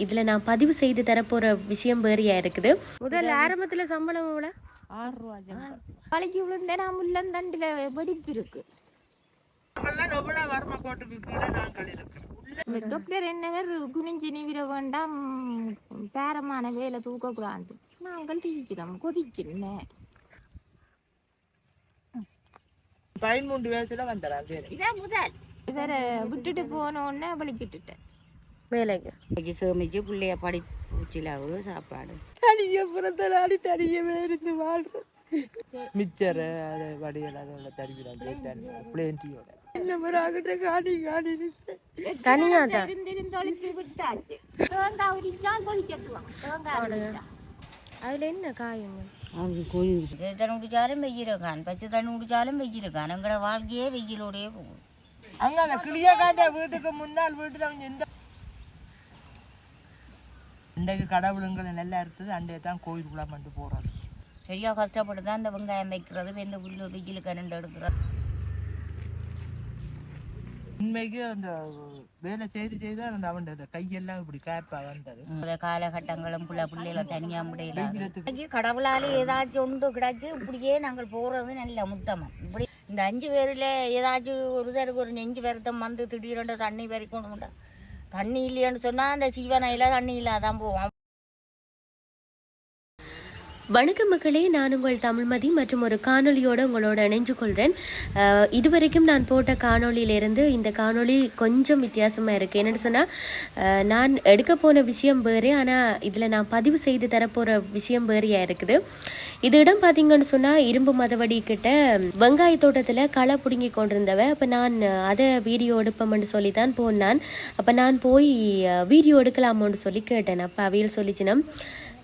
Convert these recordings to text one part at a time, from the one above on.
இதில் நான் பதிவு செய்து தரப்போகிற விஷயம் வேறையா இருக்குது. முதல்ல ஆரம்பத்தில் சம்பளம் எவ்வளோ? 6 ரூபா. பழக்கி விழுந்தே நான் முள்ளந்தண்டில் வெடிப்பு இருக்கு. டாக்டர் என்னவர் குனிஞ்சி நிவிர வேண்டாம், பேரமான வேலை தூக்கக்கூடாது. நாங்கள் தீக்கிறோம் கொதிக்கிறேன். 13 வயசுல வந்தாரு. இதான் முதல் இவரை விட்டுட்டு போனோடனே வலிக்கிட்டுட்டேன் வேலைக்கு சேமிச்சு பிள்ளைய படிப்பு சிலவு சாப்பாடு தனிய புறத்தலாடி தனியவே இருந்து வாழ்றோம். மிச்சர் அதை வடிகள் அதோட தருகிறாங்க பிளேன்டியோட இந்த மாதிரி ஆகிட்ட காணி காணி தனியாக தான் இருந்தொழிப்பு விட்டாச்சு. தேங்காய் உரிச்சால் கொதிக்கட்டுவோம். தேங்காய் அதில் என்ன காயுங்க? அது கோழி தண்ணி குடிச்சாலும் வெய்யிருக்கான், பச்சை தண்ணி குடிச்சாலும் வெய்யிருக்கான். எங்களோட வாழ்க்கையே வெயிலோடையே போகும். அங்க அந்த கிளியக்காண்ட வீட்டுக்கு முன்னால் வீட்டுல அவங்க இன்றைக்கு கடவுளுங்களை நல்லா இருக்குது. அண்டைய தான் கோயிலுக்குள்ள மட்டும் போறது. சரியா கஷ்டப்பட்டு தான் இந்த வெங்காயம் வைக்கிறது, வெந்த புல்லு வெயிலுக்கு கரண்டு எடுக்கிறது. உண்மைக்கு அந்த வேலை செய்து அந்த அவன் கையெல்லாம் இப்படி கேப்பா வந்தது. அந்த காலகட்டங்களும் பிள்ளைகளை தனியாக முடியல. கடவுளாலே ஏதாச்சும் ஒன்று கிடச்சி இப்படியே நாங்கள் போகிறது நல்ல முத்தமாக. இப்படி இந்த 5 பேரில் ஏதாச்சும் ஒருத்தருக்கு ஒரு நெஞ்சு வருத்தம் வந்து திடீரென்று தண்ணி வரைக்கணும். தண்ணி இல்லைன்னு சொன்னால் அந்த சீவனையில் தண்ணி இல்லாதான் போவோம். வணக்கம் மக்களே, நான் உங்கள் தமிழ்மதி மற்றும் ஒரு காணொலியோடு உங்களோட இணைஞ்சு கொள்கிறேன். இதுவரைக்கும் நான் போட்ட காணொலியிலேருந்து இந்த காணொலி கொஞ்சம் வித்தியாசமாக இருக்குது. என்னென்னு சொன்னால், நான் எடுக்க போன விஷயம் வேறு, ஆனால் இதில் நான் பதிவு செய்து தரப்போகிற விஷயம் வேறையாக இருக்குது. இது இடம் பார்த்தீங்கன்னு சொன்னால், இரும்பு மதவடி கிட்ட வெங்காய தோட்டத்தில் களை பிடுங்கி கொண்டிருந்தவ. அப்போ நான் அதை வீடியோ எடுப்போம்னு சொல்லி தான் போனான். அப்போ நான் போய் வீடியோ எடுக்கலாமோன்னு சொல்லி கேட்டேன். அப்போ அவையில் சொல்லிச்சுனா,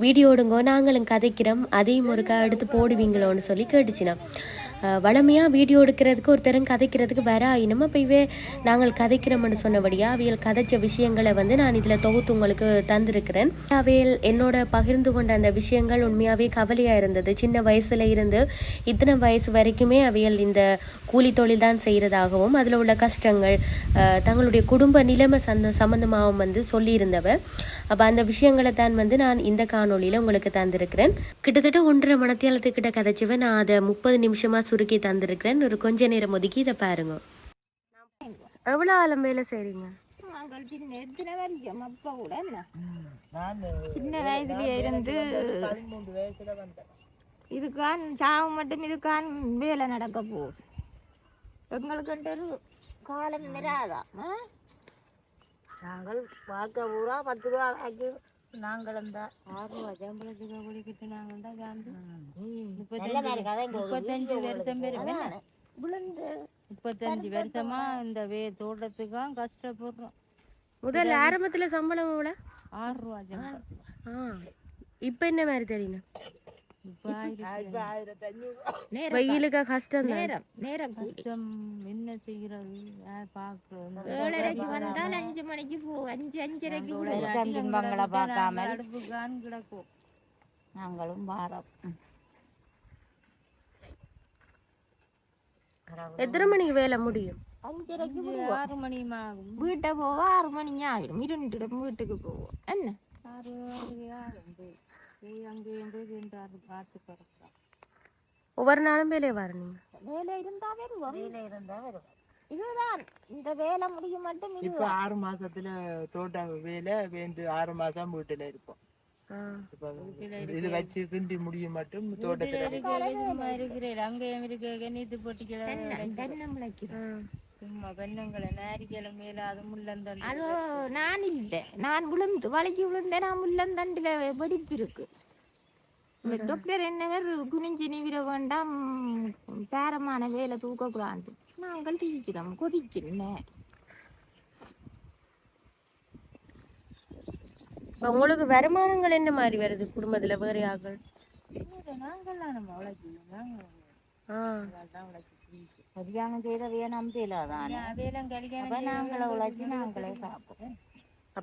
வீடியோ எடுங்கோ, நாங்களும் கதைக்கிறோம், அதையும் ஒருக்கா எடுத்து போடுவீங்களோன்னு சொல்லி கேட்டுச்சுனா. வளமையாக வீடியோ எடுக்கிறதுக்கு ஒருத்தரும் கதைக்கிறதுக்கு வர ஆயினும் அப்போ நாங்கள் கதைக்கிறோம்னு சொன்னபடியாக அவையல் கதைச்ச விஷயங்களை நான் இதில் தொகுத்து உங்களுக்கு தந்திருக்கிறேன். அவையல் என்னோட பகிர்ந்து கொண்ட அந்த விஷயங்கள் உண்மையாகவே கவலையாக இருந்தது. சின்ன வயசில் இருந்து இத்தனை வயசு வரைக்குமே அவையல் இந்த கூலி தொழில் தான் செய்கிறதாகவும் அதில் உள்ள கஷ்டங்கள் தங்களுடைய குடும்ப நிலைமை சம்பந்தமாகவும் சொல்லியிருந்தவ. அப்போ அந்த விஷயங்களை தான் நான் இந்த காணொலியில் உங்களுக்கு தந்திருக்கிறேன். கிட்டத்தட்ட 1.5 மணித்தியாலத்துக்கிட்ட கதைச்சவன் நான் அதை 30 நிமிஷமாக சுருக்கி தந்திருக்கிறேன். ஒரு கொஞ்ச நேரம் ஒதுக்கி இதை பாருங்க. எவ்வளோ ஆழம் வேலை செய்றீங்க? சின்ன வயசுல இருந்து இதுக்கான் சாவு மட்டும் இதுக்கான் வேலை நடக்க போகுது. எங்களுக்கு காலம் நிராதான். நாங்கள் வாழ்க்கை பூரா 10 ரூபா ஆக்கி நாங்களும் தான் 6 ரூபா சம்பளத்துக்கு குடிக்கிட்டு நாங்கள் தான் காந்து 35 வருஷம் விழுந்து 35 வருஷமா இந்த தோட்டத்துக்கும் கஷ்டப்படுறோம். முதல்ல ஆரம்பத்தில் சம்பளம் எவ்வளோ? 6 ரூபா சம்பளம். இப்போ என்ன மாதிரி தெரியும்? வெயிலுக்கு கஷ்டம், நேரம் கஷ்டம். என்ன செய்யறது? பார்க்கணும். 7:30 வந்தால் 5 மணிக்கு போ, 5:30 பார்க்காம அடுப்புக்கான் கிடக்கும். நாங்களும் வாரம். எத்தனை மணிக்கு வேலை முடியும்? 5:30 6 மணி ஆகும். வீட்டை போவா 6 மணி ஆகிடும். இருந்துட்டு வீட்டுக்கு போவோம். என்ன 6 ஆகும். ஒவ்வொரு நாளும் வேலையை வரணும். வேலை இருந்தா வருவோம். இதுதான் இந்த வேலை முடிய மட்டும். இப்ப 6 மாசத்துல தோட்ட வேலை 6 மாசம் வீட்டுல இருப்போம். இது வச்சு கிண்டி முடிய மட்டும் தோட்டத்துல இருக்கிறேன். அங்கேயும் இருக்க நீத்து போட்டிக்கிற சும்மா பெண்ணங்களை நாரிக்கலை மேல அது முள்ளந்தண்டு. அது நான் இல்லை, நான் விழுந்து வலிக்கு விழுந்தேன். நான் முள்ளந்தண்டில் வெடிப்பு இருக்கு. டாக்டர் என்னவர் குனிஞ்சி நிவிர வேண்டாம், பேரமான வேலை தூக்கக்கூடாது. நாங்கள் தீக்கிறோம் கொதிக்கிறேன். உங்களுக்கு வருமானங்கள் என்ன மாதிரி வருது குடும்பத்துல? வேற ஆக்கள் நாங்கள் கல்யாணம் செய்த வேணாம் தெரியலாதான். நாங்களே உழைச்சி நாங்களே சாப்பிடுறோம்.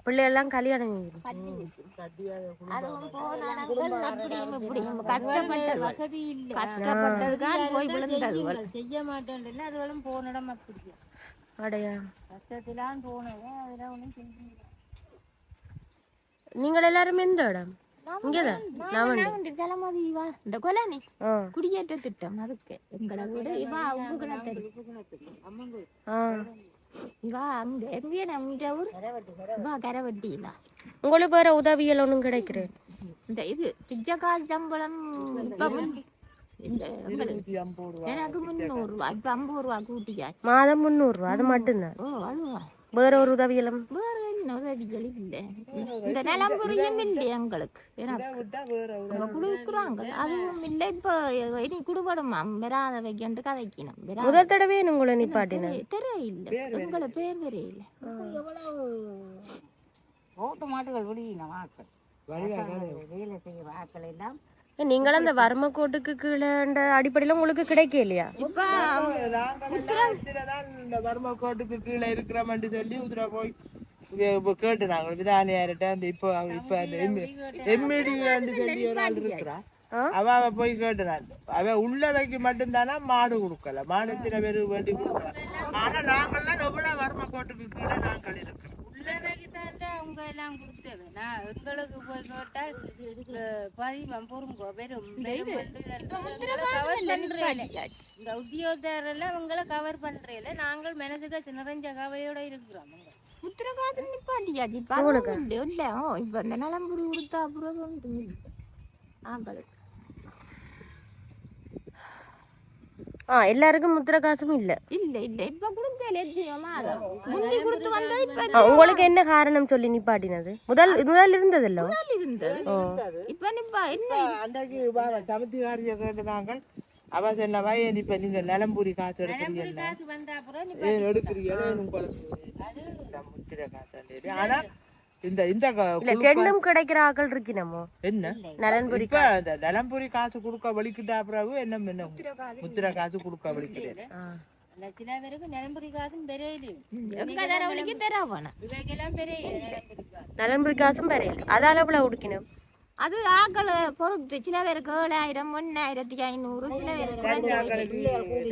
பிள்ளையெல்லாம் கல்யாணம் வசதி இல்லை. கஷ்டப்பட்டதுதான் போய் செய்ய மாட்டேன். அதுகளும் போனடம் அப்படி அடையா கஷ்டத்திலாம் போனது. அதெல்லாம் ஒன்றும் செஞ்சு நீங்கள் எல்லாரும் எந்த இடம் இங்கேதான் தலைமதி இவா இந்த கொலானி குடியேற்ற திட்டம் அதுக்கு எங்களை விட இவா உப்பு கிணத்தடி இவா அங்க எங்கே நம்ம ஊர் இவா கரவட்டியில உங்களுக்கு வேற உதவியல் ஒன்றும் கிடைக்கிறேன் இந்த இது பிச்சைக்காசு சம்பளம் இப்ப இந்த எனக்கு 300 ரூபா இப்ப 50 ரூபா கூட்டியாச்சு மாதம் 300 ரூபா அது மட்டும்தான் அதுவா வேற ஒரு உதவியெல்லாம் வேற என்ன உதவிகள் இல்லை இந்த நிலம் புரியும் இல்லை எங்களுக்கு கொடுக்குறாங்க அதுவும் இல்லை இப்போ இனி குடுபடுமா வராத வைக்கண்டு கதைக்கணும் முதல் தடவை உங்களை நிப்பாட்டின தெரியல எங்களை பேர் தெரியல எவ்வளவு ஓட்டு மாட்டுகள் விடுகின வாக்கள் வேலை செய்ய வாக்கள் எல்லாம் நீங்கள் அந்த வறுமை கோட்டுக்கு கீழே அடிப்படையில உங்களுக்கு கிடைக்க இல்லையா இந்த வறுமை கோட்டுக்கு கீழே இருக்கிறோம்னு சொல்லி உதிர போய் கேட்டு நாங்கள் விதானியார்ட்ட அந்த இப்போ அந்த எம்இடின்னு சொல்லி ஒரு ஆள் இருக்கிறா அவ போய் கேட்டுனான் அவ உள்ளவைக்கு மட்டும்தானா மாடு கொடுக்கல மாடு எத்தனை பேர் வேண்டி கொடுக்கல ஆனா நாங்கள்லாம் எவ்வளவு வறுமை கோட்டுக்கு கீழே நாங்கள் இருக்கிறோம் அவங்க எல்லாம் கொடுத்தவன் எங்களுக்கு போய் கேட்டால் பதிவம் பொறுங்கோ வெறும் இந்த உத்தியோகத்தரெல்லாம் அவங்கள கவர் பண்றேல நாங்கள் மனதுக்கு நிறைஞ்ச கவலையோட இருக்கிறோம் உத்திரகாசம் நிப்பாட்டியாச்சு இல்ல இப்ப இந்த நலம்புரி கொடுத்தா அப்புறம் எல்லாருக்கும் முத்திர காசும் இல்ல இல்ல இல்ல இப்ப கொடுக்கல முந்தி கொடுத்து வந்தா இப்ப உங்களுக்கு என்ன காரணம் சொல்லி நிப்பாட்டினது முதல் இருந்ததல்ல இருந்தது இப்ப நிப்பா என்ன அன்றைக்கு சமத்திகாரிய கேட்டு நாங்கள் அவ சொன்னவா இப்ப நீங்க நிலம்பூரி காசு எடுக்கிறீங்க முத்திர காசு ஆனா இந்த ரெண்டும் கிடைக்கிற ஆக்கள் இருக்கணுமோ என்ன நலன்புரி நலன்புரி காசு கொடுக்க வலிக்கிட்டா பிறகு என்ன முத்திர காசு கொடுக்க வலிக்கிறேன் சில பேருக்கு நலன்புரி காசும் நலன்புரி காசும் பெரியல அதால எவ்வளவு உடுக்கணும் அது ஆக்களை பொறுத்து சில பேருக்கு 7,000 1500 சில பேருக்கு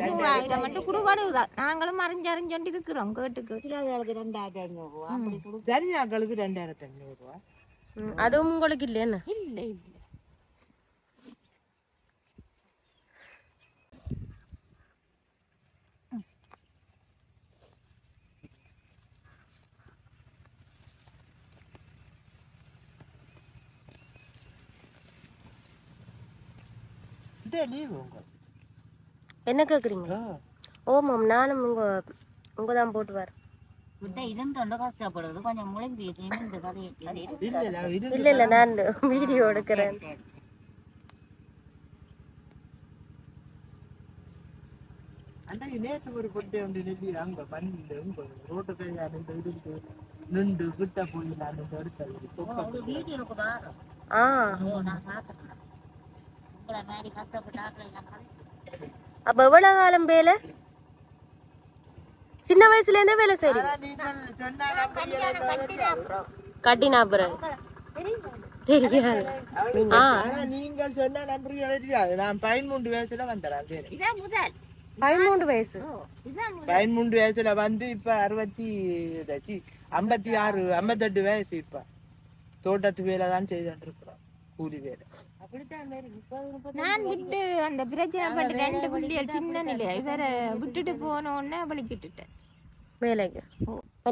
3000 மட்டும் குடுபாடுதான் நாங்களும் அறிஞ்சறிஞ்சொண்டு இருக்கிறோம் கேட்டுக்கு சில ஆளுக்கு 2500 தனி ஆக்களுக்கு 2500 அதுவும் உங்களுக்கு இல்லையா இல்ல இல்ல என்ன கேக்குறீங்க ஓமாம் நானும் உங்க தான் போட்டு வர கஷ்டப்படுது கொஞ்சம் இல்ல இல்ல நான் வீடியோ எடுக்கிறேன் நேற்று ஒரு பொட்டை ஒன்று நெல்லி அங்க பண்ணி ரோட்டு கையா நின்று கிட்ட போய் நான் எடுத்தது அப்ப எவ்வளவு காலம் வேலை சின்ன வயசுல இருந்தே வேலை செய்யறீங்க கட்டினா பிறகு தெரியாது நீங்கள் சொன்ன நம்புறீங்க நான் 13 வயசுல வந்தேன் 13 வயசு 13 வயசுல வந்து இப்ப 58 வயசு இப்ப தோட்டத்து வேலை தான் செய்துட்டு இருக்கிறோம் கூலி வேலை நான் விட்டு அந்த பிரச்சனை பட்டு 2 பிள்ளைகள் சின்ன நிலையா இவரை விட்டுட்டு போனோடனே வலிக்கிட்டுட்டேன் வேலைக்கு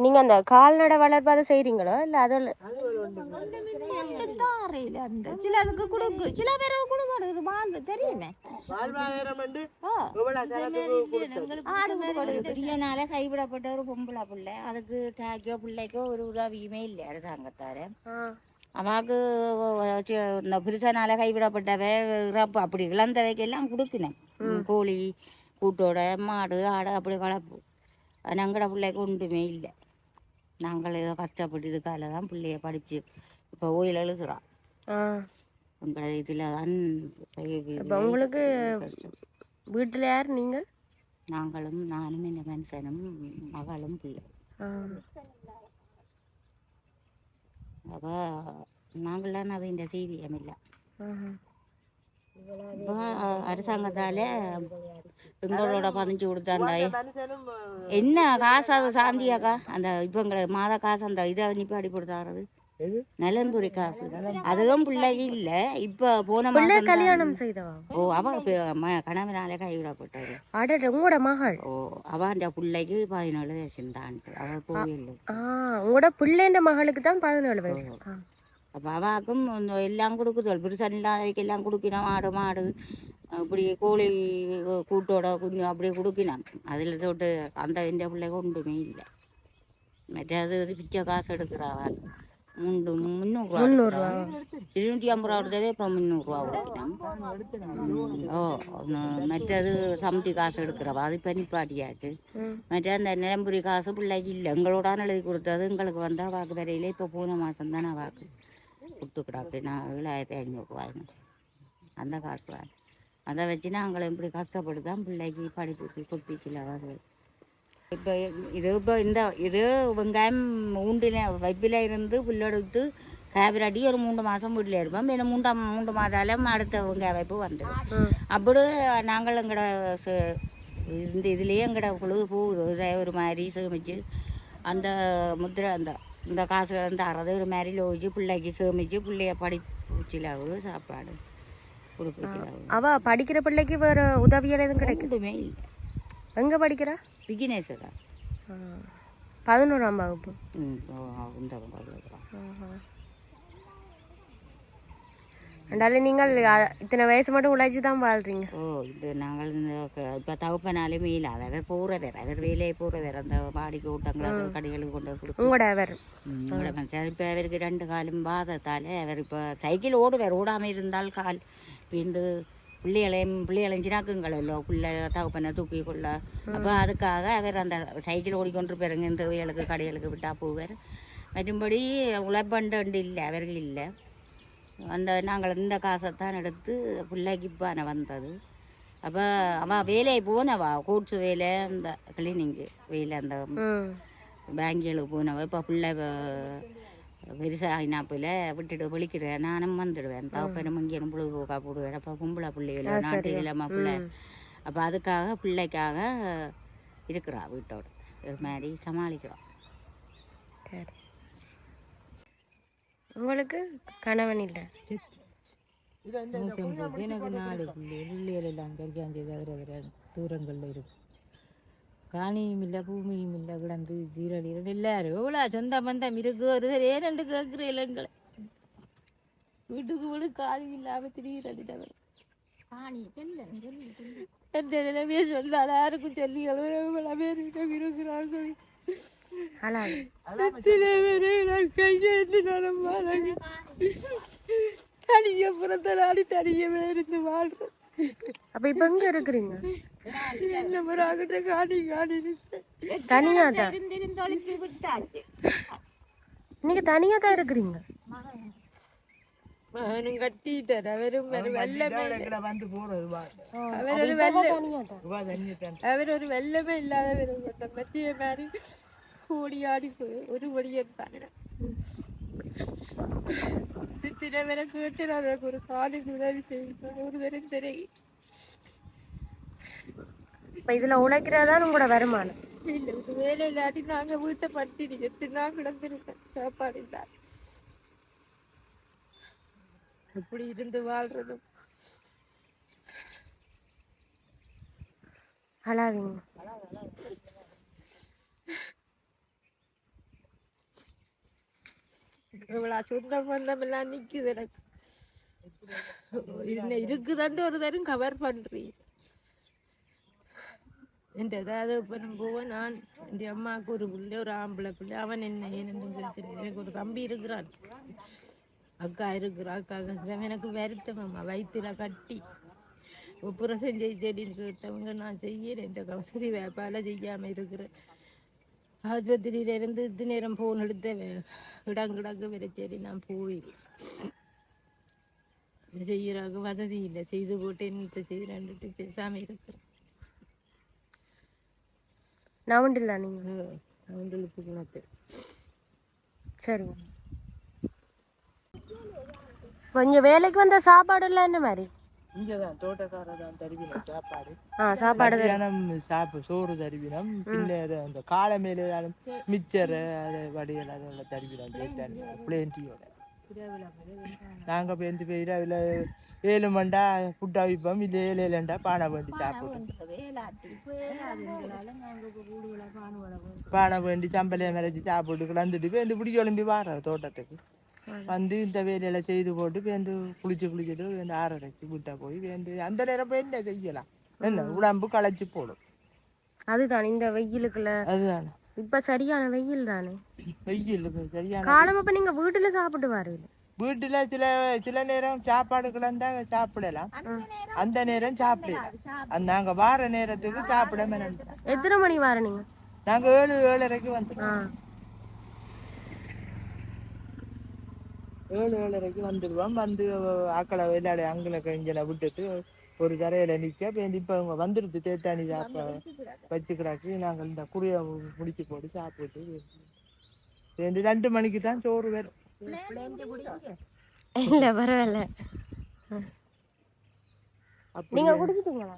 நீங்க அந்த கால்நடை வளர்ப்பாதை செய்றீங்களோ இல்ல அதில் அந்த சிலதுக்கு கொடுக்கு சில பேருக்கு கொடுக்க வாழ்வு தெரியுமே பெரியனால கைவிடப்பட்ட ஒரு பொம்பளை பிள்ளை அதுக்கு தாக்கியோ பிள்ளைக்கோ ஒரு உதவியுமே இல்லை அரசாங்கத்தார அவாக்கு இந்த புருஷனால கைவிடப்பட்டவ இறப்பு அப்படி இழந்தவைக்கெல்லாம் கொடுக்கினேன் கோழி கூட்டோட மாடு ஆடு அப்படி வளர்ப்பு எங்கட பிள்ளைக்கு ஒன்றுமே இல்லை நாங்கள் ஏதோ கஷ்டப்பட்டு இதுக்கால தான் பிள்ளைய படிச்சு இப்போ ஓயில் எழுதுறான் எங்களை இதில் தான் உங்களுக்கு வீட்டில் யார் நீங்கள் நாங்களும் நானும் இந்த மனுஷனும் மகளும் பிள்ளை அப்போ நாங்கள்லாம் அது இந்த சீவியம் இல்லை இப்போ அரசாங்கத்தால் எங்களோட பதிஞ்சு கொடுத்தாங்க என்ன காசு அது சாந்தியாக்கா அந்த இப்போ எங்களை மாத காசு அந்த இதை நிப்பாடி கொடுத்தாருது நலன்புரி காசு அதுவும் பிள்ளைக்கு இல்லை. இப்போ போன பிள்ளை மாதம் கல்யாணம் செய்தவா? ஓ அவ கணவனாலே கைவிடப்பட்டாரு. அட உங்களோட மகள்? ஓ அவ அந்த பிள்ளைக்கு 17 வயசு தான்ட்டு அவ கோவில். உங்களோட பிள்ளைன்ற மகளுக்கு தான் 17 வயசு. அப்போ அவாக்கும் எல்லாம் கொடுக்குது. பெருசாக இல்லாதவைக்கு எல்லாம் கொடுக்கினோம். மாடு இப்படி கோழி கூட்டோட குஞ்சு அப்படியே கொடுக்கினோம். அதில் தொட்டு அந்த இந்த பிள்ளைக்கு ஒன்றுமே இல்லை. மற்றது பிச்சை காசு எடுக்கிறாவா 300 250 ரூபா கொடுத்தவே இப்போ 300 ரூபா கொடுக்கணும். ஓ மற்றது சமட்டி காசு எடுக்கிறவா அது இப்போ நிப்பாட்டியாச்சு. மற்ற அந்த நிலம்புரி காசு பிள்ளைக்கு இல்லை. எங்களோட எழுதி கொடுத்தது எங்களுக்கு வந்தால் வாக்கு வரையில இப்போ போன மாதம் தானே வாக்கு கொடுத்துக்கிடாக்கு. நான் 7500 ரூபாய் அந்த காசு வாங்க. அதை வச்சு நாங்கள் இப்படி கஷ்டப்பட்டு தான் பிள்ளைக்கு படிப்புக்கு கொடுத்துச்சுல வாங்க. இப்போ இது வெங்காயம் ஊண்டில வைப்பில் இருந்து புல்லெடுத்து காவிராட்டி ஒரு 3 மாதம் வீட்டில் இருப்போம். இந்த 3 மாதம் அடுத்த வெங்காய வைப்பு வந்துடும். அப்படி நாங்கள் எங்களோட இந்த இதுலேயே எங்களோட குழு பூ ஒரு மாதிரி சேமிச்சு அந்த முத்திரை இந்த காசுகள் வந்து அறது ஒரு மாதிரி லோச்சு பிள்ளைக்கு சேமிச்சு பிள்ளைய படிப்புச்சிலாவு சாப்பாடு கொடுப்பிச்சிலாவு. அவ படிக்கிற பிள்ளைக்கு வேறு உதவியல் எதுவும் கிடைக்குதுமே இல்லை. எங்கே படிக்கிறா? விக்னேஸ்வரா 11ஆம் வகுப்பு. அண்டாலும் நீங்கள் இத்தனை வயசு மட்டும் உழைச்சி தான் வாழ்றீங்க. ஓ இது நாங்கள் இப்போ தகுப்பனாலுமே இல்லை. அதை போகிற வேறு அவர் வேலையை போகிற வேறு அந்த வாடிக்கை கூட்டங்களை கடைகளுக்கு கொண்டு கொடுக்கும். உங்களோட அவர் இப்போ அவருக்கு 2 காலும் பாதத்தால் அவர் இப்போ சைக்கிள் ஓடுவார். ஓடாமல் இருந்தால் கால் வீண்டு பிள்ளைகளையும் சினாக்குங்களோ பிள்ளை தகுப்பனை தூக்கி கொள்ள. அப்போ அதுக்காக அவர் அந்த சைக்கிள் ஓடிக்கொண்டு போயிருங்க இந்த வேலைக்கு கடைகளுக்கு விட்டா போவார். மற்றும்படி உழைப்பண்டு இல்லை அவர்கள் இல்லை. அந்த நாங்கள் இந்த காசைத்தான் எடுத்து பிள்ளைக்கு இப்போ வந்தது. அப்போ அவள் வேலையை போனவா கோட்ஸு வேலை அந்த கிளீனிங்கு வேலை அந்த பேங்குகளுக்கு போனவா. இப்போ பிள்ளை பெருசாகினாப்பில் விட்டுட்டு வெளிக்கிடுவேன். நானும் வந்துடுவேன். தவப்பனும் இங்கேயும் பொழுதுபோக்கா போடுவேன். அப்போ கும்பளை பிள்ளைகள நாட்டு இல்லாமல் பிள்ளை. அப்போ அதுக்காக பிள்ளைக்காக இருக்கிறா வீட்டோட இது மாதிரி சமாளிக்கிறோம். சரி. உங்களுக்கு கணவன் இல்லை? எனக்கு 4 பிள்ளைகள் எல்லாம் கல்யாணம் செய்த தூரங்களில் இருக்கும். காணியும் இல்லை பூமியும் இல்லை கிடந்து சீரழிகள் எல்லாரும் எவ்வளோ சொந்த பந்தம் இருக்கு. ஒரு ஏனென்று கேட்குற இளங்களை வீட்டுக்கு வீடு காணி இல்லாமல் திடீரடிட்டவர் என்ற நிலைமையை சொல்லாத யாருக்கும் சொல்லி எவ்வளோ பேர் இருக்கிறார்கள். தனிய புறத்தலாடி தனியவே இருந்து வாழ்றோம். அப்ப இப்ப எங்க இருக்கிறீங்க? என்ன முறாகிட்ட காணி தனியா தான் நீங்க தனியா தான் இருக்கிறீங்க? மகனும் கட்டிட்டார். அவரும் வெள்ளமே வந்து போறது அவர் ஒரு வெள்ளமே இல்லாதவர். மத்திய மாதிரி ஓடி ஆடி ஒரு வழியான சில பேரை கேட்டு நான் ஒரு காலுக்கு உதவி செய்வேன். ஒரு பேரும் தெரியும். இப்ப இதுல உழைக்கிறதான் உங்களோட வருமானம் இல்லை. வேலை இல்லாட்டி நாங்க வீட்டை படுத்தி நான் கிடந்திருக்கேன். சாப்பாடு இல்லாத எப்படி இருந்து வாழ்றதும். அழாதீங்க. இவ்வளோ சொந்த பந்தம் எல்லாம் நிற்குது எனக்கு. இருக்குதாண்டு ஒரு தரம் கவர் பண்ணுறீங்க. என் ஏதாவது போவேன் நான். என் அம்மாவுக்கு ஒரு பிள்ளை, ஒரு ஆம்பளை பிள்ளை. அவன் என்ன ஏன்னு எனக்கு ஒரு தம்பி இருக்கிறான், அக்கா இருக்கிறா. அக்கா எனக்கு வருத்தம். அம்மா வயிற்றுல கட்டி ஒப்புரசம் செடின்னு கேட்டவங்க நான் செய்யறேன். என்ற கவசதி வேப்பால செய்யாமல் இருக்கிறேன். ஆஸ்பத்திரியிலேருந்து இது நேரம் ஃபோன் எடுத்த இடங்கிடக்கு வர சரி நான் போய் செய்யறாங்க. வசதி இல்லை. செய்து போட்டு என்ன செய்யறான்ட்டு பேசாமல் இருக்கிறேன். நவண்டில்லா நீங்க நவண்டலுக்கு குணத்து. சரி. கொஞ்சம் வேலைக்கு வந்த சாப்பாடு எல்லாம் என்ன மாதிரி? இங்கதான் தோட்டக்காரர் தான் தருவினம் சாப்பாடு. சாப்பாடு மத்தியானம் சோறு தருவினம். பின்னர் அந்த காலை மேலே மிச்சர் அதை வடிகள் அதெல்லாம் தருவினம். பிளேண்டியோட நாங்க பேருந்து போய் இரவில் 7 மண்டா புட்டா விப்போம். இல்லை 7 பானை வேண்டி சாப்பிடுவோம். பானை வேண்டி சம்பளையை மறைச்சி சாப்பிட்டு கிளந்துட்டு பேருந்து பிடி கிளம்பி வாரோம் தோட்டத்துக்கு வந்து இந்த வேலையெல்லாம் செய்து போட்டு பேருந்து குளிச்சுட்டு வேண்டு 6:30 விட்டா போய் வேண்டு அந்த நேரம் போய் என்ன செய்யலாம், என்ன உடம்பு களைச்சி போடும். அதுதான் இந்த வெயிலுக்குள்ள அதுதானே இப்ப சரியான வெயில் தானே. வெயில் சரியான காலம் அப்ப நீங்க வீட்டுல சாப்பிட்டு வரீங்க. வீட்டுல சில நேரம் சாப்பாடு கிளந்தா சாப்பிடலாம், அந்த நேரம் சாப்பிடலாம். நாங்க வார நேரத்துக்கு சாப்பிட மேடம். எத்தனை மணி வர நீங்க? நாங்க 7:30 வந்துடுவோம். 7:30 வந்துடுவோம். வந்து ஆக்களை விளையாட அங்கே இங்கே விட்டுட்டு ஒரு கரையில நிற்க இப்போ இவங்க வந்துடுது தேத்தாணி வச்சுக்கிறாக்கு. நாங்கள் இந்த குறைய முடிச்சு போட்டு சாப்பிட்டு 2 மணிக்கு தான் சோறு வரும். இல்ல பரவாயில்ல. நீங்க குடிச்சிட்டீங்களா?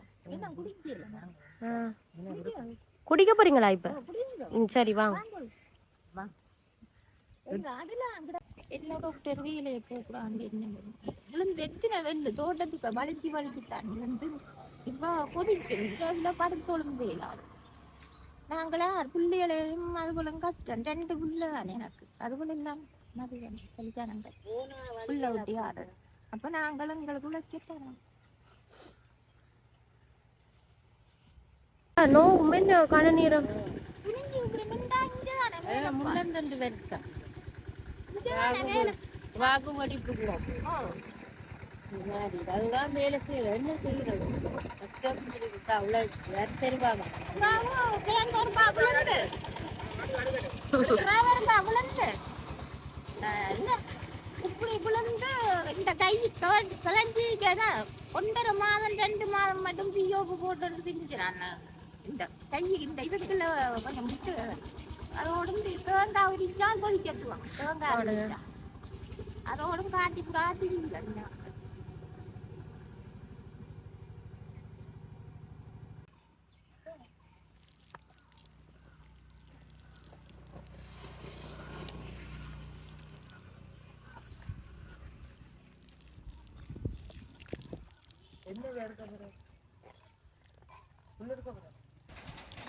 குடிக்க போறீங்களா இப்ப? சரி வாங்க. என்னோட வேலையை போக்குறாங்க. விழுந்து எத்தனை வெள்ளு தோட்டத்துக்கு வலிச்சுட்டான். விழுந்து இப்போ கொதிக்கல படுத்தோளும் வேலாது. நாங்களா பிள்ளைகளையும் அதுபோல கஷ்டம். 2 பிள்ளை தானே எனக்கு. அதுபோல இல்லாம மதியம் கல்யாணங்க பிள்ளை விட்டி ஆடுறோம். அப்ப நாங்களும் எங்களுக்குள்ள கேட்டோம். நோ உமென் கணநீரம் முன்னந்தண்டு வருத்தா வாக்கு மடிப்பு அதுதான் வேலை செய்யற என்ன செய்யறது தெரிவாங்க. இப்படி விழுந்து இந்த கை கலைஞ்சி 1.5 மாதம் 2 மாதம் மட்டும் பியோப்பு போட்டு திஞ்சுறான். இந்த கை இந்த இதுக்குள்ள கொஞ்சம் விட்டு அதோடும் தேங்காய் உரிச்சால் கொதிக்கட்டுவான். தேங்காய் உரிச்சா அதோடும் காட்டி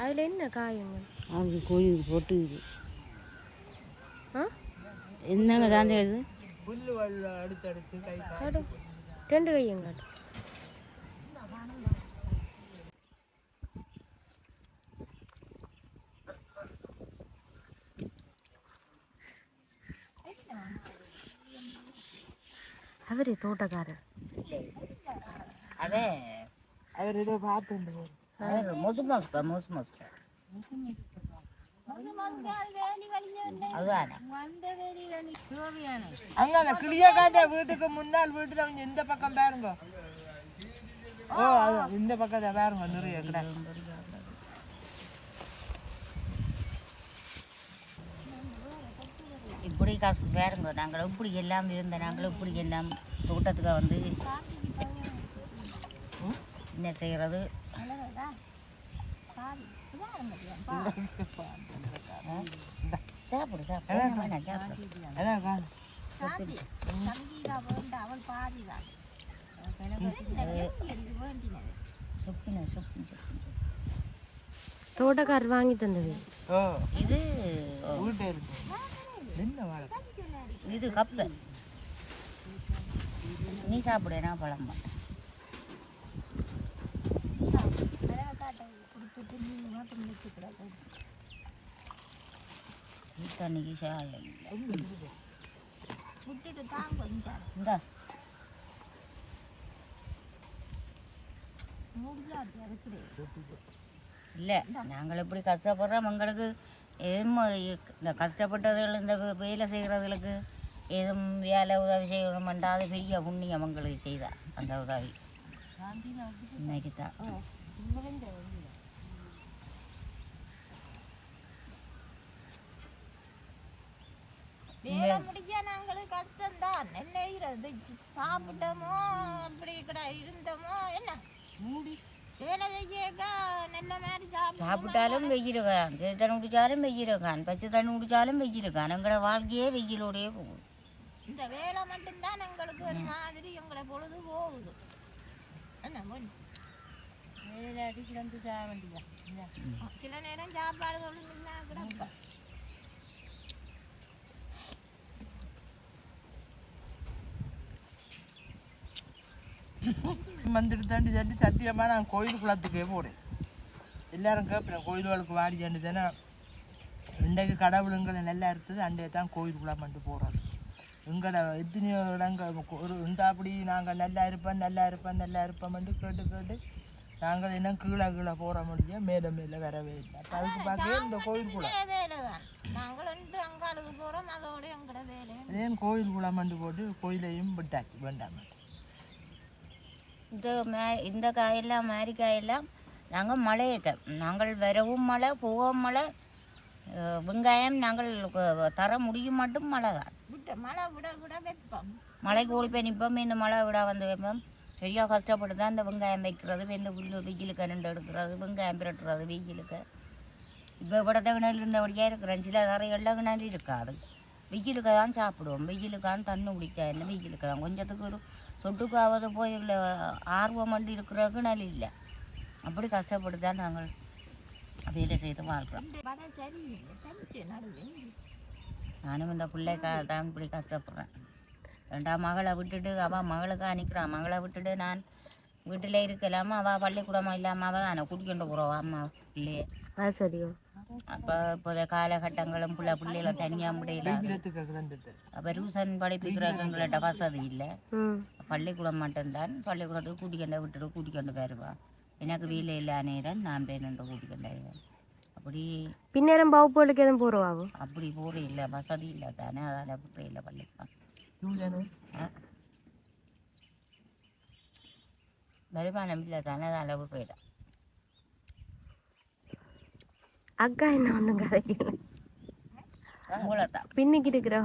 அதுல என்ன காயங்க? அது கோயிலுக்கு போட்டுக்குது. என்னங்க தாண்டி அது புல்லு அடுத்தடுத்து கை 2 கையங்க. அவரே தோட்டக்காரர். அதே அவர் ஏதோ பார்த்து மொசு மொசுக்கா அங்க அந்த கிளிய காட்ட வீட்டுக்கு முன்னால் வீட்டுல அவங்க இந்த பக்கம் பாருங்க. ஓ அது இந்த பக்கத்தை பாருங்க நிறைய கடை. இப்படி காசு பாருங்க. நாங்கள் இப்படி எல்லாம் இருந்த நாங்களும் இப்படி எல்லாம் தோட்டத்துக்கு வந்து என்ன செய்கிறது. சாப்பிடு தோட்டக்காரர் வாங்கி தந்தது இது. இது கப்பு நீ சாப்பிடு. நான் பழம்பா தண்ணிக்கு சாயம் இந்தா இல்லை. நாங்கள் எப்படி கஷ்டப்படுறோம். எங்களுக்கு எதுவும் இந்த கஷ்டப்பட்டதுகள் இந்த வேலை செய்கிறதுகளுக்கு எதுவும் வேலை உதவி செய்யணுமெண்டா அது பெரிய புண்ணியம் எங்களுக்கு செய்தா அந்த உதவி இன்னைக்கு தான். வேலை முடிக்க நாங்களுக்கு கஷ்டம்தான். என்ன செய்யறது? சாப்பிட்டோமோ அப்படி இருந்தோமோ என்ன மூடி வேலை செய்யக்கா நல்ல மாதிரி சாப்பிட்டாலும் வெயில் இருக்கான், சிறு தண்ணி குடிச்சாலும் வெயில் இருக்கான், பச்சை தண்ணி குடிச்சாலும் வெயில் இருக்கான். எங்களோட வாழ்க்கையே வெயிலோடையே போகுது. இந்த வேலை மட்டும்தான் எங்களுக்கு ஒரு மாதிரி எங்களை பொழுது போகுது. என்ன வேலையாட்டி கிடந்து சாக வேண்டியதான். சில நேரம் சாப்பாடுகளும் இல்லை கிடக்க. வந்துட்டு தாண்டி சொல்லி சத்தியமாக நான் கோயில் குளத்துக்கே போகிறேன். எல்லாரும் கேட்பேன் கோயில்களுக்கு வாடி தாண்டி தானே இன்றைக்கு கடவுளுங்களை நல்லா இருக்குது, அண்டையை தான் கோயில் குளம் பண்ணிட்டு போகிறோம். எங்களோட எத்தனையோ இடங்கள் ஒரு அப்படி நாங்கள் நல்லா இருப்போம்னு கேட்டு நாங்கள் இன்னும் கீழே போகிற முடியும், மேலே வரவே இல்லை. அப்போ அதுக்கு பார்க்கவே இந்த கோயில் குளம் அங்காளுக்கு போகிறோம், அதோட எங்களோட வேலை அதே கோயில் குளம் பண்ணி போட்டு கோயிலையும் விட்டாச்சு வேண்டாம். இந்த காயெல்லாம் மாரி காயெல்லாம் நாங்கள் நாங்கள் வரவும் மழை போகவும் மழை, வெங்காயம் நாங்கள் தர முடியும் மட்டும் மழை தான். மழை விட விட வைப்போம், மழைக்கு ஓடி போய் நிற்போம், இந்த மழை விட வந்து வைப்போம். சரியாக கஷ்டப்பட்டு தான் இந்த வெங்காயம் வைக்கிறது, இந்த புல்லு வெயிலுக்கு ரெண்டு எடுக்கிறது, வெங்காயம் பிரட்டுறது வெயிலுக்கு. இப்போ விடத்த கிணறு இருந்தபடியாக இருக்கிறேன், சில தரைகளில் கிணறு இருக்காது. வெயிலுக்கு தான் சாப்பிடுவோம், வெயிலுக்கான தண்ணி குடிக்காது, என்ன வெயிலுக்கு தான் கொஞ்சத்துக்கு ஒரு சொட்டுக்காவது போய் ஆர்வம் பண்ணி இருக்கிற கிணறு இல்லை. அப்படி கஷ்டப்பட்டு தான் நாங்கள் வேலை செய்து வாழ்கிறோம். நானும் இந்த பிள்ளைக்காக தான் இப்படி கஷ்டப்படுறேன். ரெண்டாம் மகளை விட்டுட்டு அவள் மகளுக்கு அனுக்கிறான், மகளை விட்டுட்டு நான் வீட்டில் இருக்கலாமா, அவள் பள்ளிக்கூடமாக இல்லாமல் அவள் தானே கூட்டிக்கொண்டு போகிறோம் அம்மா பிள்ளையே. அது சரியோ. அப்போ இப்போதைய காலகட்டங்களும் பிள்ளைகளை தனியாக முடியல. அப்போ டியூஷன் படிப்பிக்கிறவங்கள்ட்ட வசதி இல்லை, பள்ளிக்கூடம் மட்டும்தான். பள்ளிக்கூடத்துக்கு கூட்டிக்கொண்டு வருவான். எனக்கு வீட்டில் இல்லா நேரம் நான் போய் நின்று கூட்டிக்கொண்டு வருவேன். அப்படி பின்னேரம் வகுப்புகளுக்கு எதுவும் போடுவாங்க, அப்படி போகிற இல்லை, வசதி இல்லை தானே, அதால் போகிற இல்லை பள்ளிக்கூடம். வருமானம் இல்லை தானே, அதால் போயிடும். அக்கா என்ன ஒன்றும் கதைக்கல, மூலத்தான் பின்னிக்கு இருக்கிறா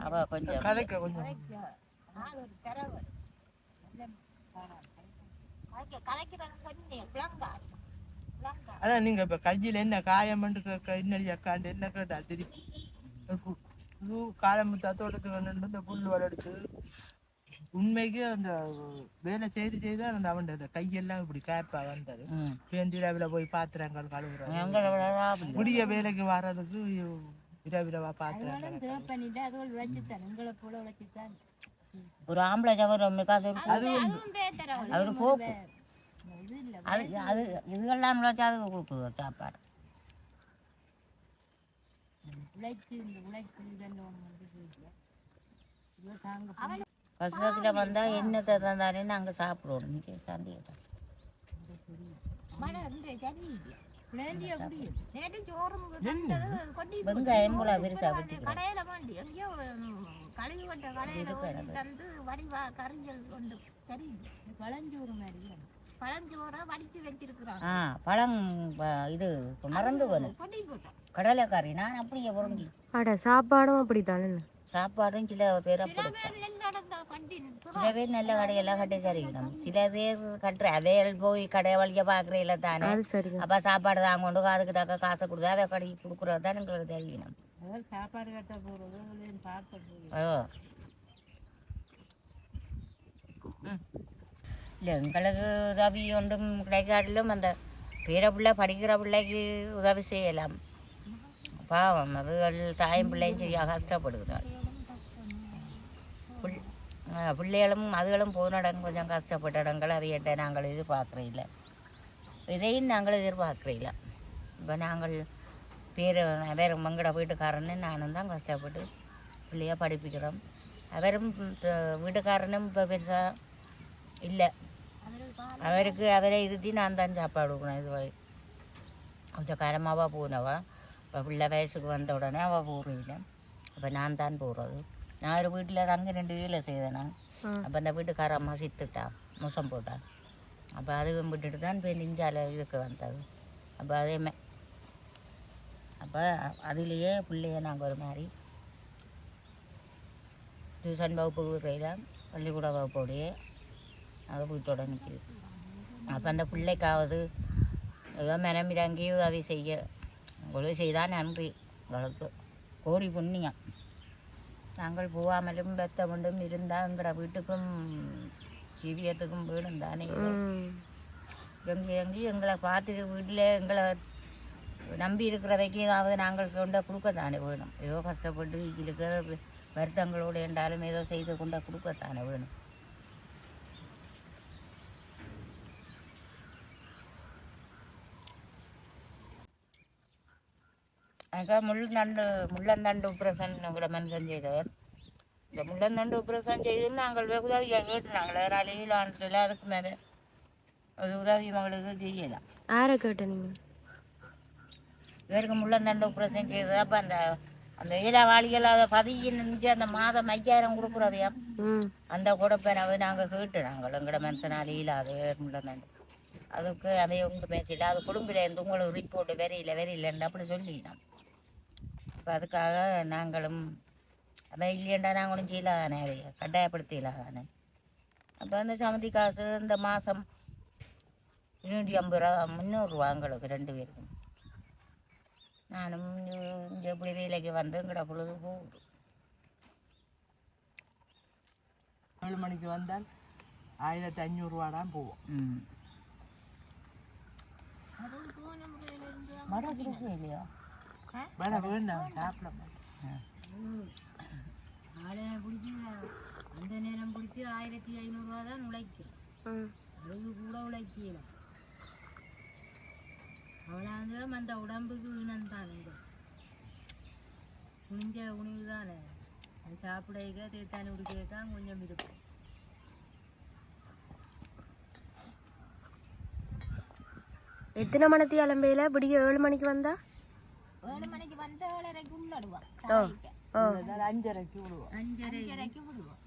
அவள் கொஞ்சம் கதைக்க கொஞ்சம் அதான் நீங்கள் இப்போ கையில் என்ன காயம்னு இன்னடி அக்காண்டு என்ன கேட்டா திருப்பி புது காலம் தத்தோட்டத்துக்கு இந்த புல் வளர்த்து உண்மைக்கு அந்த வேலை செய்து அந்த அவன் கையெல்லாம் இப்படி கேப்பா வந்தது. இரவில் போய் பாத்திரங்கள் கழுவுறாங்க, முடிய வேலைக்கு வர்றதுக்கு இரவிலவா பாத்திரங்கள் ஒரு ஆம்பளை சகோதரம் அவரு போக்கு அது அது இதுகெல்லாம் அது கொடுக்குது சாப்பாடு. கஷ்டத்தில் வந்தால் என்னத்தை தந்தாலே நாங்கள் சாப்பிடுவோம். இன்னைக்கு சந்தேகம் வெங்காயம் போல பெருசா கடையில வாண்டி எங்கேயோ கழுவி வந்த கடையில தந்து வடிவா கறிஞ்சல் கொண்டு தெரியுது பழஞ்சோறு மாதிரி பழஞ்சோரை வடித்து வச்சிருக்கிறாங்க. பழம் இது மறந்து வரும் கடலைக்கறி. நான் அப்படியே பொருங்கி அட சாப்பாடும் அப்படித்தானே, சாப்பாடும் சில பேர் அப்படி சில பேர் நல்ல கடையெல்லாம் கட்டி தருவிடும், சில பேர் கட்டுற அவையல் போய் கடை வழிய பார்க்குறீங்கள தானே. அப்போ சாப்பாடு தான் கொண்டு அதுக்கு தக்க காசை கொடுத்தா அதை கடைக்கு கொடுக்குறது தான் எங்களுக்கு தெரிவிக்கணும். சாப்பாடு கட்ட போகிறது இல்லை எங்களுக்கு உதவி ஒன்றும் கிடைக்காட்டிலும் அந்த பேர பிள்ளை படிக்கிற பிள்ளைக்கு உதவி செய்யலாம். பாவம் அதுகள் தாயும் பிள்ளையும் செய்ய கஷ்டப்படுகிறாள். பிள்ளைகளும் அதுகளும் போன இடம் கொஞ்சம் கஷ்டப்பட்ட இடங்கள் அவையிட்ட நாங்கள் எதிர்பார்க்குறீங்கள, இதையும் நாங்கள் எதிர்பார்க்குறீங்கள. இப்போ நாங்கள் வேறு மங்கட வீட்டுக்காரன்னு நானும் தான் கஷ்டப்பட்டு பிள்ளைய படிப்பிக்கிறோம். அவரும் வீட்டுக்காரனும் இப்போ பெருசாக இல்லை, அவரை இருத்தி நான் தான் சாப்பாடு கொடுக்கணும். இது கொஞ்சம் காலமாவா போனவா, இப்போ பிள்ளை வயசுக்கு வந்த உடனே அவள் போகிறீங்க, அப்போ நான் தான் போகிறது. நான் ஒரு வீட்டில் தங்க 2 வேலை செய்தேனா, அப்போ அந்த வீட்டுக்கார அம்மா சித்துட்டா, மோசம் போட்டா. அப்போ அதுவும் விட்டுட்டு தான் இப்போ நெஞ்சால இதுக்கு வந்தது. அப்போ அதேமே அப்போ அதுலேயே பிள்ளைய நாங்கள் ஒரு மாதிரி டியூஷன் வகுப்பு விடுறேன் பள்ளிக்கூட வகுப்போடையே அது வீட்டோட நிற்கிது. அப்போ அந்த பிள்ளைக்காவது ஏதோ மிரமிறங்கி உதவி செய்ய உதவி செய்தால் நன்றி உங்களுக்கு கோடி புண்ணியம். நாங்கள் போகாமலும் பெத்த கொண்டும் இருந்தால் எங்களோட வீட்டுக்கும் ஜீவியத்துக்கும் வேணும் தானே. எங்கி எங்களை பார்த்துட்டு வீட்டில் எங்களை நம்பி இருக்கிறவைக்கு ஏதாவது நாங்கள் கொண்ட கொடுக்கத்தானே வேணும். ஏதோ கஷ்டப்பட்டு இருக்கிற வருத்தங்களோடு என்றாலும் ஏதோ செய்து கொண்ட கொடுக்கத்தானே வேணும். அதுக்காக முள்ளந்தண்டு உப்ரசன் கூட மனுஷன் செய்தவர். இந்த முள்ளந்தண்டு உப்ரசன் செய்து நாங்கள் உதவியாக கேட்டுனாங்களே வேறாலையும் சொல்லி அதுக்கு மேலே அது உதவி மகளுக்கு செய்யலாம். யாரை கேட்ட நீங்கள்? இவருக்கு முள்ளந்தண்டு உப்ரசன் செய்தது. அப்போ அந்த அந்த இலவாளிகள் அதை பதிஞ்சு அந்த மாதம் 5000 கொடுக்குறவையாம். அந்த கொடுப்பனவை நாங்கள் கேட்டு நாங்கள் எங்களோட மனுஷனால் இல்லாது முள்ளந்தண்டு அதுக்கு அவைய உண்டு பேசல. அது குடும்பில் இருந்து உங்களுக்கு ரிப்போர்ட்டு வெறியில்லைன்னு அப்படி சொல்லிடலாம். இப்போ அதுக்காக நாங்களும் அவை இல்லையண்டா நாங்களும் செய்யலாதானே அவைய கட்டாயப்படுத்திடலாதானே. அப்போ அந்த சமந்தி காசு இந்த மாதம் 250 ரூபா 300 ரூபா எங்களுக்கு 2 பேருக்கும். நானும் எப்படி வேலைக்கு வந்து எங்கட பொழுது போகுது. 7 மணிக்கு வந்தால் 1500 ரூபா தான் போவோம். மழை பிடிக்கும் இல்லையா? வேணா வேண்டாம் சாப்பிட ஆளைய பிடிச்சி அந்த நேரம் பிடிச்சி 1500 ரூபா தான் உழைக்கும். அது கூட உழைக்கலாம். அவ்வளோ அந்த உடம்புக்கு இனம்தான் குனிஞ்ச உணவு தானே. அது சாப்பிட தேத்தானி குடிக்கிறதான் கொஞ்சம் இருக்கும். எத்தனை மணிக்கு கிளம்பையில? விடிய 7 மணிக்கு வந்தா 7 மணிக்கு வந்து 7:30க்கு உள்ளடுவோம். 5:30க்கு விடுவோம். 5:30க்கு விடுவோம்.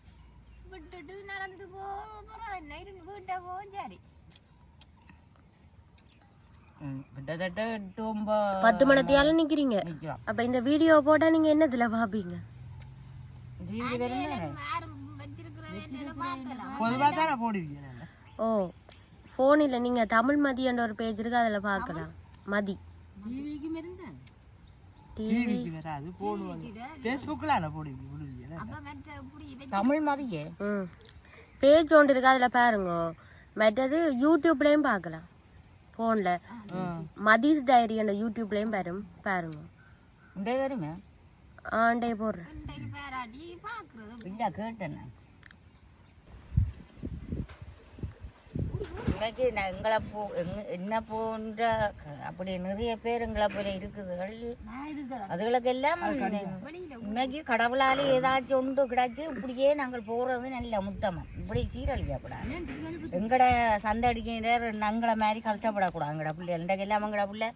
விட்டுட்டு நடந்து போகிறோம். என்ன இருந்து வீட்டை போவோம். சரி கிட்டத்தட்ட 10 மணித்தியால நிக்கிறீங்க. அப்ப இந்த வீடியோ போட்டா நீங்க என்னதுல பாப்பீங்க? பொதுவாக தானே போடுவீங்க. ஓ ஃபோனில் நீங்கள் தமிழ் மதியன்ற ஒரு பேஜ் இருக்கு, அதில் பார்க்கலாம். மதி டிவிக்கு வராது, போடுவாங்க. ஃபேஸ்புக்கில் போடுவீங்க தமிழ் மதியே பேஜ் ஒன்று இருக்கு, அதில் பாருங்க. மற்றது யூடியூப்லேயும் பார்க்கலாம். ஃபோனில் மதிஸ் டைரி அந்த யூடியூப்லேயும் பாருங்க. வருமே ஆண்டே போடுறேன். இல்லை கேட்டேன். இன்னைக்கு நான் எங்களை என்ன போன்ற அப்படி நிறைய பேர் எங்களை போல இருக்குதுகள். அதுகளுக்கெல்லாம் இன்னைக்கு கடவுளாலே ஏதாச்சும் ஒன்று கிடச்சி இப்படியே நாங்கள் போகிறது நல்ல முத்தமாக. இப்படி சீரழிக்கக்கூடாது. எங்கட சந்தடிக்கிற எங்களை மாதிரி கஷ்டப்படக்கூடாது. எங்கட பிள்ளை இன்றைக்கெல்லாம் எங்கட பிள்ளை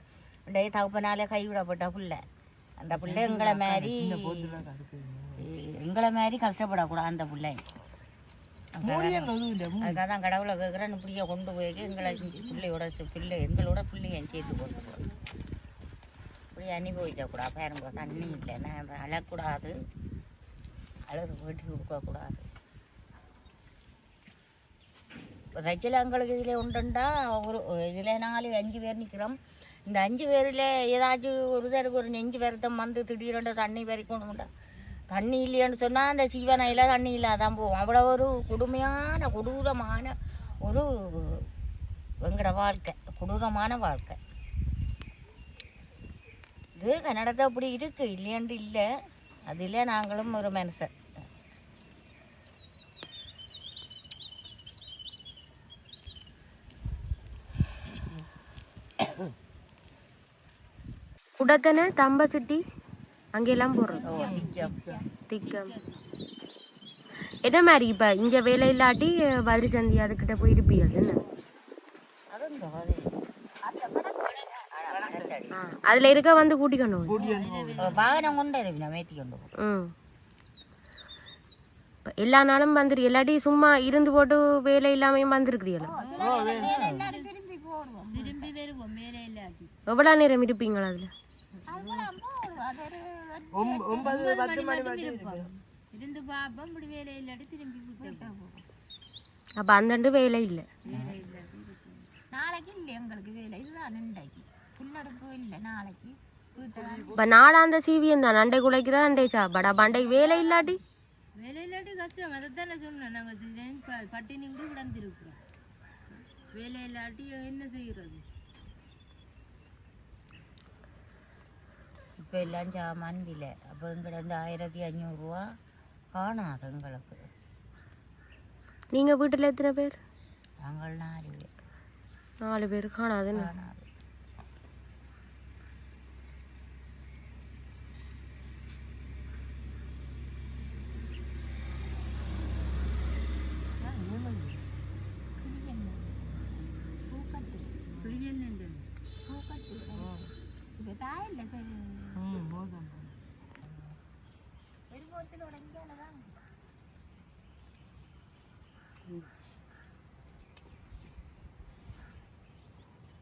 இன்றைய தகப்பனாலே கைவிடப்பட்ட பிள்ளை. அந்த பிள்ளை எங்களை மாதிரி கஷ்டப்படக்கூடாது. அந்த பிள்ளை அதுக்காக தான் கடவுளை கேட்குறேன். இப்படியே கொண்டு போய் எங்களை எங்களோட பிள்ளைய சேர்த்து கொண்டு போகணும். இப்படி அனுபவிக்கக்கூடாது. பாருங்க, தண்ணி இல்லை, நான் அழக்கூடாது, அழகு வெட்டி கொடுக்கக்கூடாது. இப்போ தைச்சல் எங்களுக்கு இதில் உண்டுண்டா ஒரு இதில் 4-5 பேர் நிற்கிறோம். இந்த 5 பேரில் ஏதாச்சும் ஒருத்தருக்கு ஒரு நெஞ்சு வருத்தம் வந்து திடீரென்று தண்ணி பறிக்கணும்டா. தண்ணி இல்லைன்னு சொன்னால் அந்த சீவனையில் தண்ணி இல்லாதான் போவோம். அவ்வளோ ஒரு கொடூரமான ஒரு எங்களோட வாழ்க்கை, கொடூரமான வாழ்க்கை. இது கன்னடத்தை அப்படி இருக்குது, இல்லையன்று இல்லை. அதில் நாங்களும் ஒரு மனுஷன். குடத்தனை தம்ப சிட்டி அங்கெல்லாம் போடுறோம். திக்கம் என்ன மாதிரி இப்போ இங்கே வேலை இல்லாட்டி வதிரி சந்தி அதுக்கிட்ட போயிருப்பீங்க என்ன? அதில் இருக்க வந்து கூட்டிக்கணும். வாகனம் கொண்டு மேட்டி கொண்டு. எல்லா நாளும் வந்துரு, இல்லாட்டி சும்மா இருந்து போட்டு வேலை இல்லாமையும் வந்துருக்குறீங்களா? எவ்வளோ நேரம் இருப்பீங்களா அதில்? 9-10 மணி வரைக்கும் இருந்து பார்ப்போம் இப்படி வேலை இல்லாட்டி திரும்பி விட்டா போகும். அப்போ அந்தண்டு வேலை இல்லை. வேலை இல்லாட்டி இருக்கு. நாளைக்கு இல்லை எங்களுக்கு வேலை, இதுதான் இன்றைக்கு புல்லடுப்பு இல்லை. நாளைக்கு வீட்டை இப்போ நாளாந்த சீவியம் தான் அண்டை குலைக்குதா அண்டை சாப்பாடு. அப்போ அண்டைக்கு வேலை இல்லாட்டி வேலை இல்லாட்டி கஷ்டம். அதைத்தானே சொன்னேன். நாங்கள் பட்டினி கூட கிடந்திருக்கிறோம். வேலை இல்லாட்டி என்ன செய்கிறது? இப்போ எல்லாம் சாமான் விலை. அப்போ எங்கிட்ட 1500 ரூபா காணாது எங்களுக்கு. நீங்கள் வீட்டில் எத்தனை பேர்? நாங்கள் 4 பேர். 4 பேர் காணாதுன்னு. காணாது.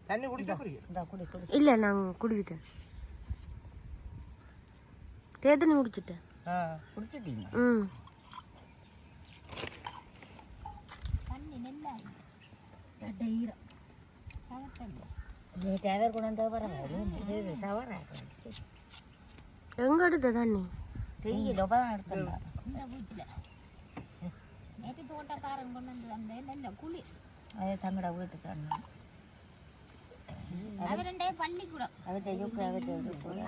தண்ணி குடிக்க போறீங்க? இந்த குடி குடி. இல்லை நான் குடிச்சிட்டேன். தேத்தனி குடிச்சிட்டேன். குடிச்சிட்டீங்க? ம். நீ டவர் கொண்டு வந்து பரவாயில்ல. இது சவரா எங்கே எடுத்த தண்ணி தெரியல. தான் எடுத்துங்க. இந்த வீட்டில் நேற்று தோட்டக்காரன் கொண்டு வந்து வந்தேன். நல்ல குளி. அதே தங்கட வீட்டுக்கு அவருடைய பள்ளிக்கூடம்.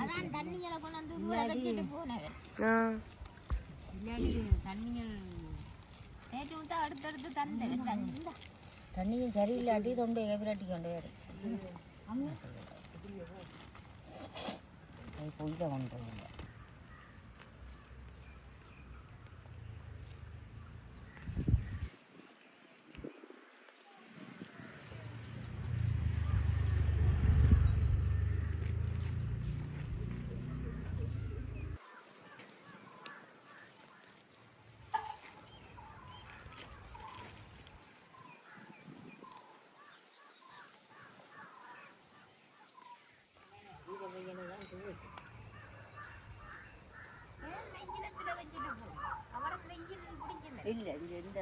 அதான் தண்ணிகளை கொண்டு வந்து கூட வச்சுட்டு போனவர். தண்ணிகள் நேற்று விட்டா அடுத்தடுத்து தந்தவர். தண்ணியும் சரியில்லாட்டி தொண்டை விரட்டி கொண்டு வரும். பொய்த கொண்டு இல்லை. இல்லை இது எந்த